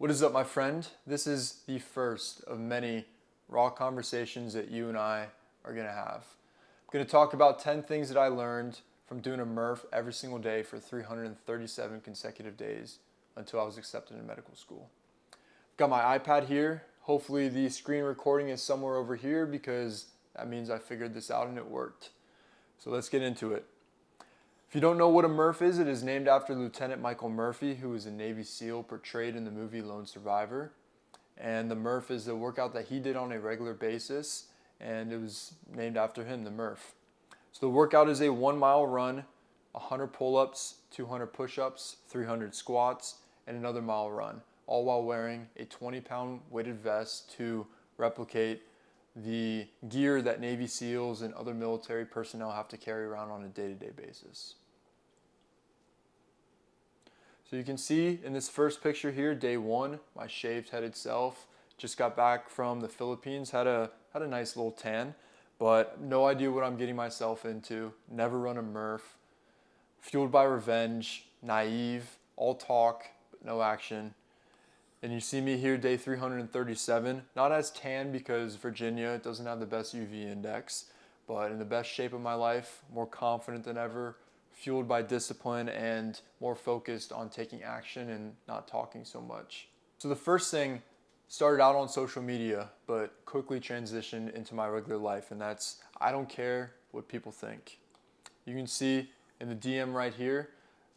What is up, my friend? This is the first of many raw conversations that you and I are going to have. I'm going to talk about 10 things that I learned from doing a Murph every single day for 337 consecutive days until I was accepted in medical school. I've got my iPad here. Hopefully the screen recording is somewhere over here because that means I figured this out and it worked. So let's get into it. If you don't know what a Murph is, it is named after Lieutenant Michael Murphy, who was a Navy SEAL portrayed in the movie Lone Survivor. And the Murph is the workout that he did on a regular basis, and it was named after him, the Murph. So the workout is a 1 mile run, 100 pull-ups, 200 push-ups, 300 squats, and another mile run, all while wearing a 20-pound weighted vest to replicate the gear that Navy SEALs and other military personnel have to carry around on a day-to-day basis. So you can see in this first picture here, day one, my shaved headed self. Just got back from the Philippines, had a nice little tan, but no idea what I'm getting myself into. Never run a Murph. Fueled by revenge, naive, all talk, but no action. And you see me here, day 337, not as tan because Virginia doesn't have the best UV index, but in the best shape of my life, more confident than ever, fueled by discipline and more focused on taking action and not talking so much. So the first thing started out on social media, but quickly transitioned into my regular life, and that's I don't care what people think. You can see in the DM right here,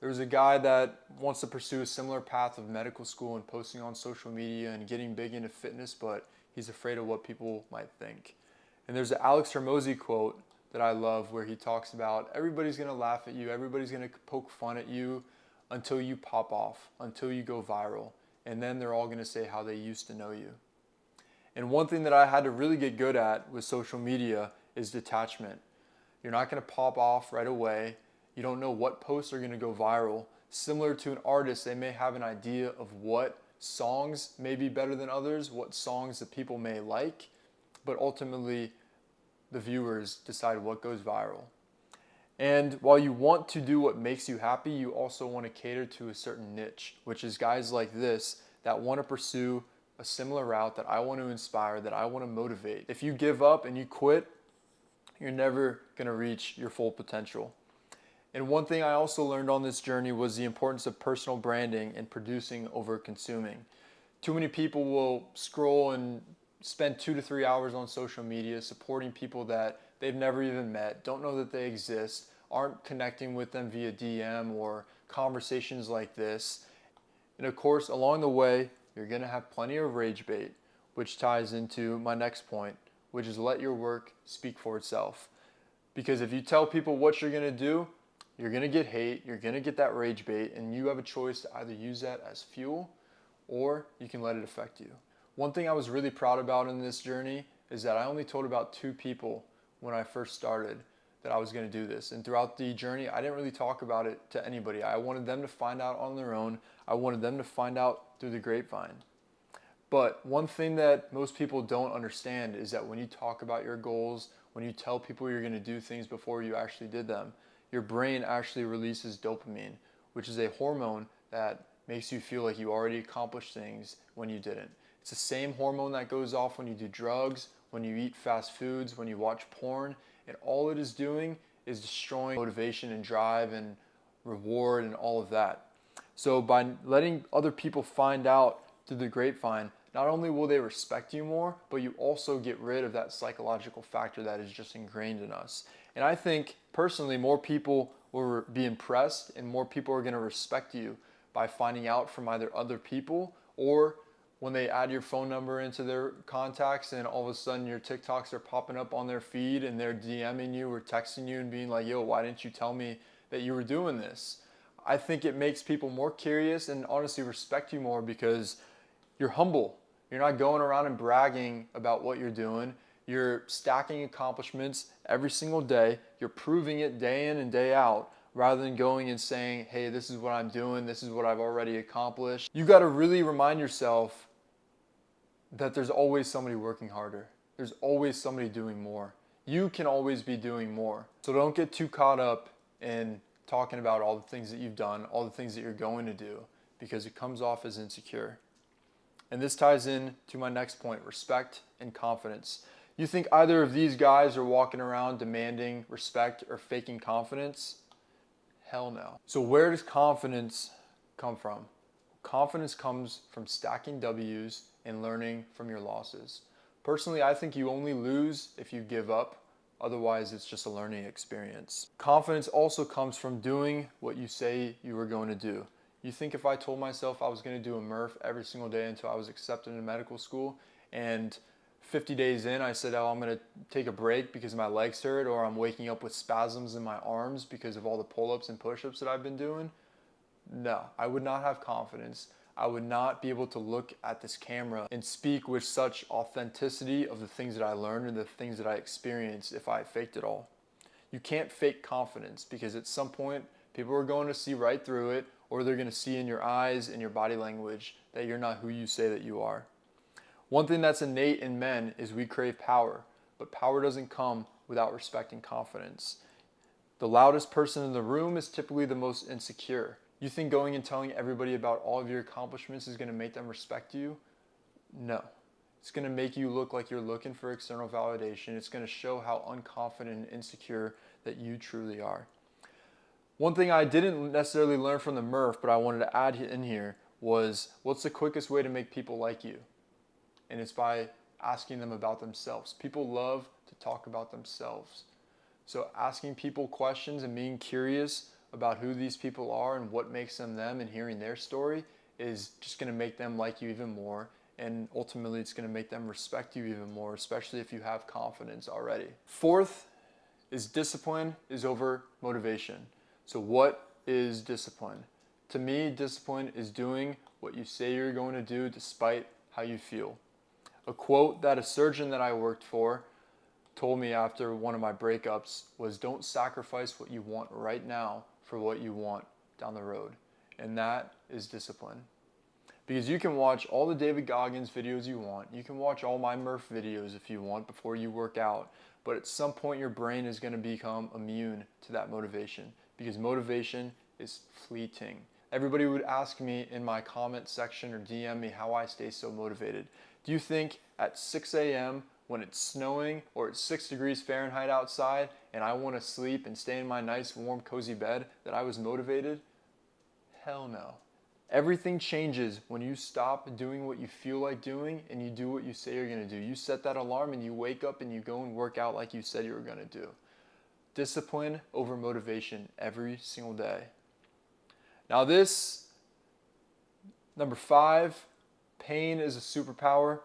there's a guy that wants to pursue a similar path of medical school and posting on social media and getting big into fitness, but he's afraid of what people might think. And there's an Alex Hormozi quote that I love where he talks about everybody's going to laugh at you, everybody's going to poke fun at you until you pop off, until you go viral. And then they're all going to say how they used to know you. And one thing that I had to really get good at with social media is detachment. You're not going to pop off right away. You don't know what posts are going to go viral. Similar to an artist, they may have an idea of what songs may be better than others, what songs that people may like, but ultimately the viewers decide what goes viral. And while you want to do what makes you happy, you also want to cater to a certain niche, which is guys like this that want to pursue a similar route that I want to inspire, that I want to motivate. If you give up and you quit, you're never going to reach your full potential. And one thing I also learned on this journey was the importance of personal branding and producing over consuming. Too many people will scroll and spend 2 to 3 hours on social media supporting people that they've never even met, don't know that they exist, aren't connecting with them via DM or conversations like this. And of course, along the way, you're going to have plenty of rage bait, which ties into my next point, which is let your work speak for itself. Because if you tell people what you're going to do, you're going to get hate, you're going to get that rage bait, and you have a choice to either use that as fuel or you can let it affect you. One thing I was really proud about in this journey is that I only told about 2 people when I first started that I was going to do this. And throughout the journey, I didn't really talk about it to anybody. I wanted them to find out on their own. I wanted them to find out through the grapevine. But one thing that most people don't understand is that when you talk about your goals, when you tell people you're going to do things before you actually did them, your brain actually releases dopamine, which is a hormone that makes you feel like you already accomplished things when you didn't. It's the same hormone that goes off when you do drugs, when you eat fast foods, when you watch porn, and all it is doing is destroying motivation and drive and reward and all of that. So by letting other people find out through the grapevine, not only will they respect you more, but you also get rid of that psychological factor that is just ingrained in us. And I think personally more people will be impressed and more people are going to respect you by finding out from either other people or when they add your phone number into their contacts and all of a sudden your TikToks are popping up on their feed and they're DMing you or texting you and being like, yo, why didn't you tell me that you were doing this? I think it makes people more curious and honestly respect you more because you're humble. You're not going around and bragging about what you're doing. You're stacking accomplishments every single day. You're proving it day in and day out rather than going and saying, hey, this is what I'm doing. This is what I've already accomplished. You got to really remind yourself that there's always somebody working harder. There's always somebody doing more. You can always be doing more. So don't get too caught up in talking about all the things that you've done, all the things that you're going to do, because it comes off as insecure. And this ties in to my next point, respect and confidence. You think either of these guys are walking around demanding respect or faking confidence? Hell no. So where does confidence come from? Confidence comes from stacking W's and learning from your losses. Personally, I think you only lose if you give up. Otherwise, it's just a learning experience. Confidence also comes from doing what you say you were going to do. You think if I told myself I was going to do a Murph every single day until I was accepted into medical school, and 50 days in I said, oh, I'm going to take a break because my legs hurt, or I'm waking up with spasms in my arms because of all the pull-ups and push-ups that I've been doing? No, I would not have confidence. I would not be able to look at this camera and speak with such authenticity of the things that I learned and the things that I experienced if I faked it all. You can't fake confidence, because at some point people are going to see right through it, or they're going to see in your eyes and your body language that you're not who you say that you are. One thing that's innate in men is we crave power, but power doesn't come without respect and confidence. The loudest person in the room is typically the most insecure. You think going and telling everybody about all of your accomplishments is going to make them respect you? No. It's going to make you look like you're looking for external validation. It's going to show how unconfident and insecure that you truly are. One thing I didn't necessarily learn from the Murph, but I wanted to add in here, was what's the quickest way to make people like you? And it's by asking them about themselves. People love to talk about themselves. So asking people questions and being curious about who these people are and what makes them them, and hearing their story is just going to make them like you even more, and ultimately it's going to make them respect you even more, especially if you have confidence already. Fourth is discipline is over motivation. So what is discipline? To me, discipline is doing what you say you're going to do despite how you feel. A quote that a surgeon that I worked for told me after one of my breakups was, don't sacrifice what you want right now for what you want down the road. And that is discipline. Because you can watch all the David Goggins videos you want. You can watch all my Murph videos if you want before you work out. But at some point your brain is going to become immune to that motivation, because motivation is fleeting. Everybody would ask me in my comment section or DM me how I stay so motivated. Do you think at 6 a.m. when it's snowing or it's 6 degrees Fahrenheit outside and I want to sleep and stay in my nice warm cozy bed that I was motivated? Hell no. Everything changes when you stop doing what you feel like doing and you do what you say you're going to do. You set that alarm and you wake up and you go and work out like you said you were going to do. Discipline over motivation every single day. Now this, number 5, pain is a superpower.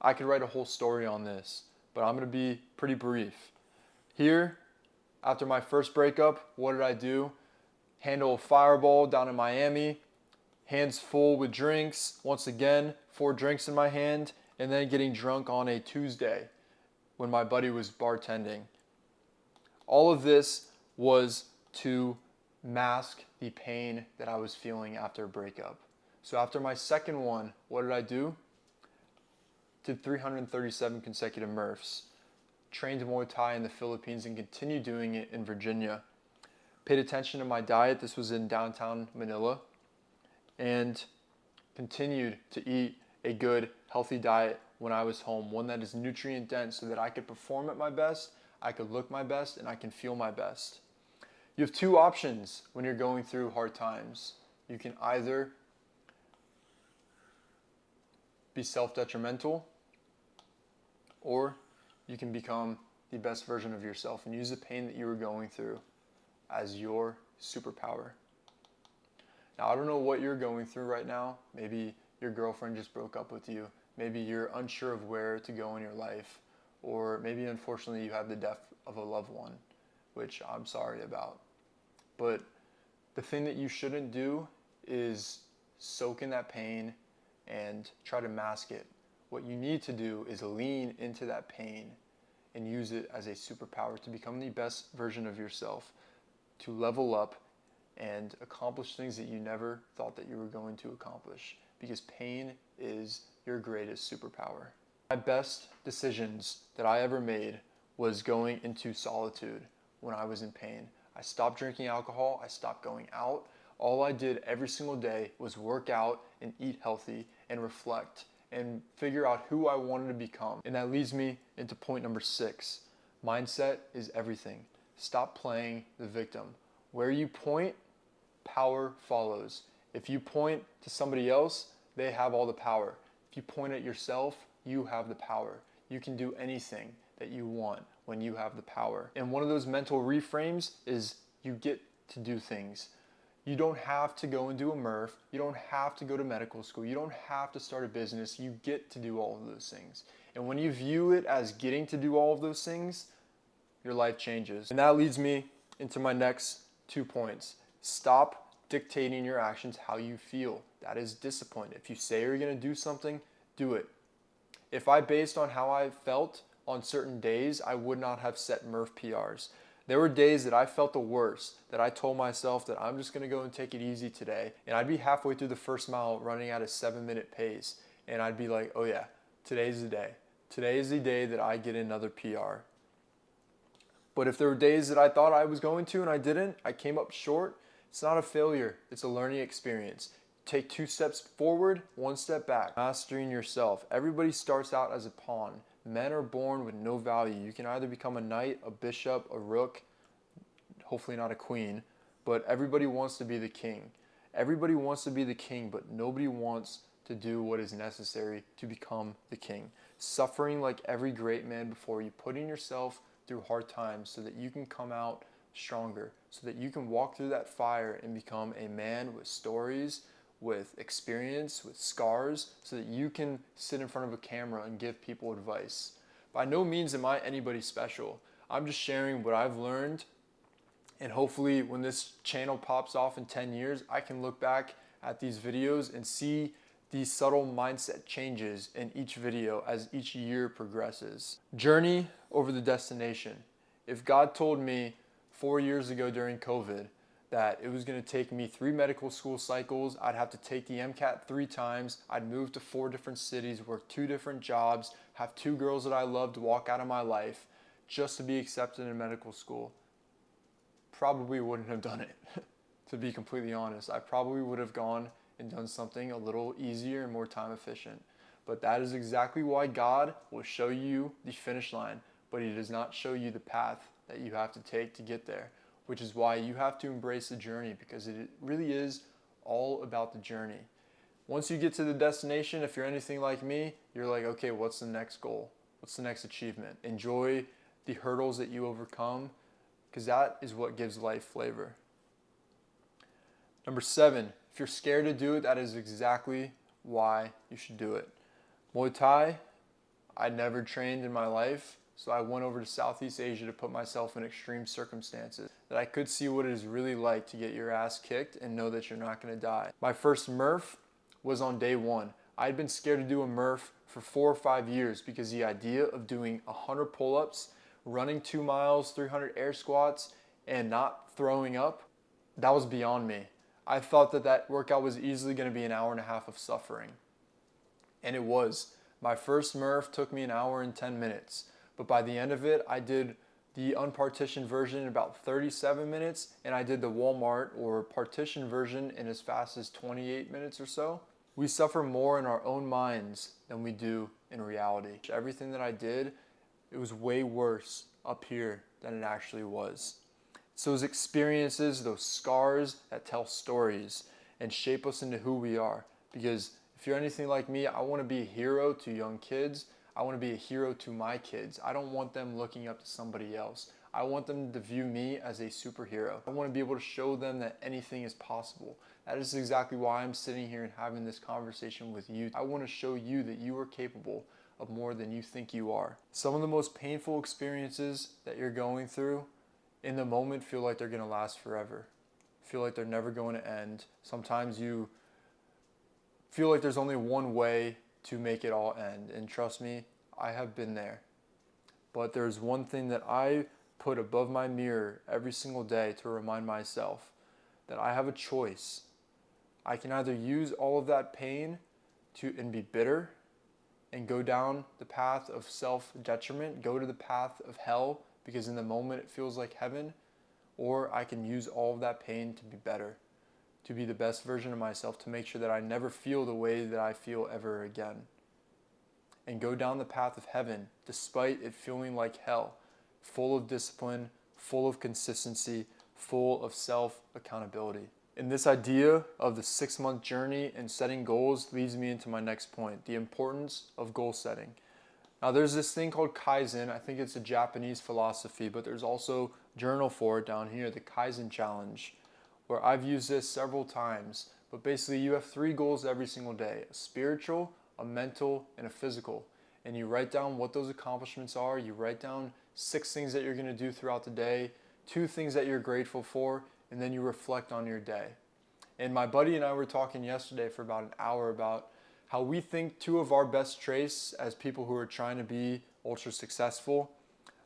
I could write a whole story on this, but I'm going to be pretty brief. Here, after my first breakup, what did I do? Handle a fireball down in Miami, hands full with drinks, once again, 4 drinks in my hand, and then getting drunk on a Tuesday when my buddy was bartending. All of this was to mask the pain that I was feeling after a breakup. So after my second one, what did I do? Did 337 consecutive Murphs. Trained Muay Thai in the Philippines and continued doing it in Virginia. Paid attention to my diet. This was in downtown Manila. And continued to eat a good, healthy diet when I was home. One that is nutrient dense so that I could perform at my best, I could look my best, and I can feel my best. You have 2 options when you're going through hard times. You can either be self-detrimental, or you can become the best version of yourself and use the pain that you were going through as your superpower. Now, I don't know what you're going through right now. Maybe your girlfriend just broke up with you. Maybe you're unsure of where to go in your life. Or maybe, unfortunately, you have the death of a loved one, which I'm sorry about. But the thing that you shouldn't do is soak in that pain and try to mask it. What you need to do is lean into that pain and use it as a superpower to become the best version of yourself, to level up and accomplish things that you never thought that you were going to accomplish, because pain is your greatest superpower. My best decisions that I ever made was going into solitude when I was in pain. I stopped drinking alcohol, I stopped going out. All I did every single day was work out and eat healthy and reflect and figure out who I wanted to become. And that leads me into point number 6. Mindset is everything. Stop playing the victim. Where you point, power follows. If you point to somebody else, they have all the power. If you point at yourself, you have the power. You can do anything that you want when you have the power. And one of those mental reframes is you get to do things. You don't have to go and do a Murph. You don't have to go to medical school. You don't have to start a business. You get to do all of those things. And when you view it as getting to do all of those things, your life changes. And that leads me into my next 2 points. Stop dictating your actions how you feel. That is discipline. If you say you're going to do something, do it. If I based on how I felt on certain days, I would not have set Murph PRs. There were days that I felt the worst, that I told myself that I'm just going to go and take it easy today. And I'd be halfway through the first mile running at a 7-minute pace. And I'd be like, oh yeah, today's the day. Today is the day that I get another PR. But if there were days that I thought I was going to and I didn't, I came up short, it's not a failure. It's a learning experience. Take 2 steps forward, 1 step back. Mastering yourself. Everybody starts out as a pawn. Men are born with no value. You can either become a knight, a bishop, a rook, hopefully not a queen, but everybody wants to be the king. Everybody wants to be the king, but nobody wants to do what is necessary to become the king. Suffering like every great man before you, putting yourself through hard times so that you can come out stronger, so that you can walk through that fire and become a man with stories, with experience, with scars, so that you can sit in front of a camera and give people advice. By no means am I anybody special. I'm just sharing what I've learned, and hopefully when this channel pops off in 10 years, I can look back at these videos and see these subtle mindset changes in each video as each year progresses. Journey over the destination. If God told me 4 years ago during COVID that it was going to take me 3 medical school cycles, I'd have to take the MCAT 3 times, I'd move to 4 different cities, work 2 different jobs, have 2 girls that I loved walk out of my life just to be accepted in medical school, probably wouldn't have done it. To be completely honest, I probably would have gone and done something a little easier and more time efficient. But that is exactly why God will show you the finish line, but He does not show you the path that you have to take to get there, which is why you have to embrace the journey, because it really is all about the journey. Once you get to the destination, if you're anything like me, you're like, okay, what's the next goal? What's the next achievement? Enjoy the hurdles that you overcome, because that is what gives life flavor. Number 7, if you're scared to do it, that is exactly why you should do it. Muay Thai, I never trained in my life, so I went over to Southeast Asia to put myself in extreme circumstances, that I could see what it is really like to get your ass kicked and know that you're not going to die. My first Murph was on day 1. I'd been scared to do a Murph for 4 or 5 years because the idea of doing 100 pull-ups, running 2 miles, 300 air squats, and not throwing up, that was beyond me. I thought that workout was easily going to be an hour and a half of suffering. And it was. My first Murph took me an hour and 10 minutes. But by the end of it, I did the unpartitioned version in about 37 minutes, and I did the Walmart or partition version in as fast as 28 minutes or so. We suffer more in our own minds than we do in reality. Everything that I did, it was way worse up here than it actually was. It's those experiences, those scars that tell stories and shape us into who we are. Because if you're anything like me, I want to be a hero to young kids. I want to be a hero to my kids. I don't want them looking up to somebody else. I want them to view me as a superhero. I want to be able to show them that anything is possible. That is exactly why I'm sitting here and having this conversation with you. I want to show you that you are capable of more than you think you are. Some of the most painful experiences that you're going through in the moment feel like they're going to last forever. Feel like they're never going to end. Sometimes you feel like there's only one way to make it all end. And trust me, I have been there. But there's one thing that I put above my mirror every single day to remind myself that I have a choice. I can either use all of that pain and be bitter and go down the path of self-detriment, go to the path of hell, because in the moment it feels like heaven, or I can use all of that pain to be better, to be the best version of myself, to make sure that I never feel the way that I feel ever again. And go down the path of heaven despite it feeling like hell, full of discipline, full of consistency, full of self-accountability. And this idea of the 6-month journey and setting goals leads me into my next point, the importance of goal setting. Now there's this thing called Kaizen. I think it's a Japanese philosophy, but there's also a journal for it down here, the Kaizen challenge, where I've used this several times. But basically you have 3 goals every single day, a spiritual, a mental, and a physical. And you write down what those accomplishments are. You write down 6 things that you're going to do throughout the day, 2 things that you're grateful for, and then you reflect on your day. And my buddy and I were talking yesterday for about an hour about how we think 2 of our best traits as people who are trying to be ultra successful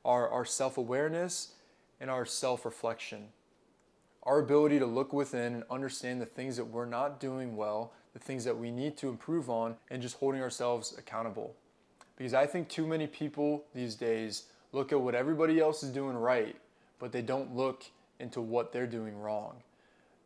are our self-awareness and our self-reflection. Our ability to look within and understand the things that we're not doing well, the things that we need to improve on, and just holding ourselves accountable. Because I think too many people these days look at what everybody else is doing right, but they don't look into what they're doing wrong.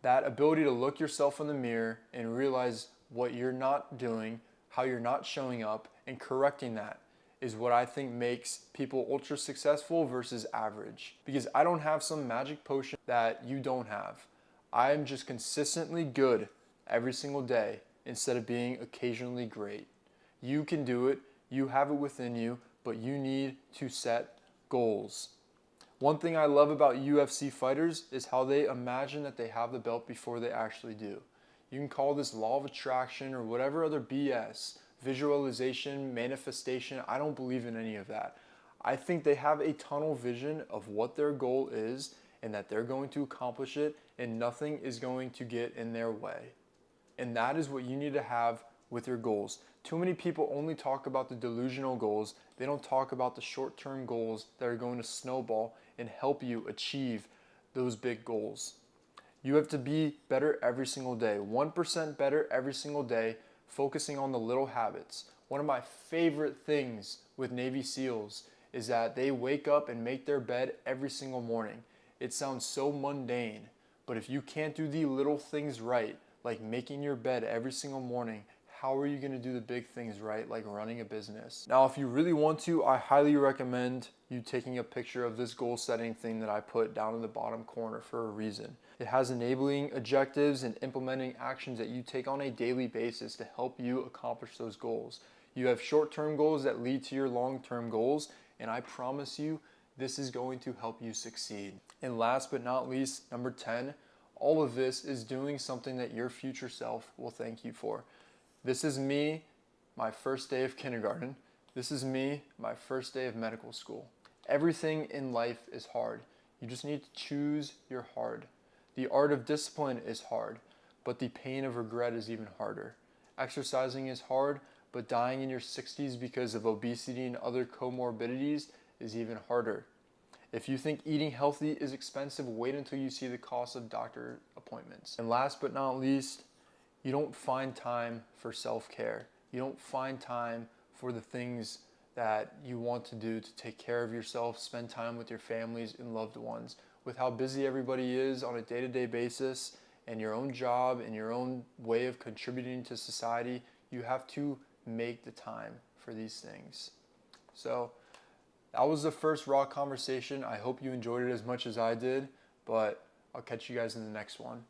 That ability to look yourself in the mirror and realize what you're not doing, how you're not showing up, and correcting that is what I think makes people ultra successful versus average. Because I don't have some magic potion that you don't have. I'm just consistently good every single day instead of being occasionally great. You can do it, you have it within you, but you need to set goals. One thing I love about UFC fighters is how they imagine that they have the belt before they actually do. You can call this law of attraction or whatever other BS, visualization, manifestation. I don't believe in any of that. I think they have a tunnel vision of what their goal is and that they're going to accomplish it, and nothing is going to get in their way. And that is what you need to have with your goals. Too many people only talk about the delusional goals. They don't talk about the short-term goals that are going to snowball and help you achieve those big goals. You have to be better every single day, 1% better every single day, focusing on the little habits. One of my favorite things with Navy SEALs is that they wake up and make their bed every single morning. It sounds so mundane, but if you can't do the little things right, like making your bed every single morning, how are you going to do the big things right, like running a business? Now, if you really want to, I highly recommend you taking a picture of this goal setting thing that I put down in the bottom corner for a reason. It has enabling objectives and implementing actions that you take on a daily basis to help you accomplish those goals. You have short-term goals that lead to your long-term goals, and I promise you, this is going to help you succeed. And last but not least, number 10, all of this is doing something that your future self will thank you for. This is me, my first day of kindergarten. This is me, my first day of medical school. Everything in life is hard. You just need to choose your hard. The art of discipline is hard, but the pain of regret is even harder. Exercising is hard, but dying in your 60s because of obesity and other comorbidities is even harder. If you think eating healthy is expensive, wait until you see the cost of doctor appointments. And last but not least, you don't find time for self-care. You don't find time for the things that you want to do to take care of yourself, spend time with your families and loved ones. With how busy everybody is on a day-to-day basis and your own job and your own way of contributing to society, you have to make the time for these things. So that was the first raw conversation. I hope you enjoyed it as much as I did, but I'll catch you guys in the next one.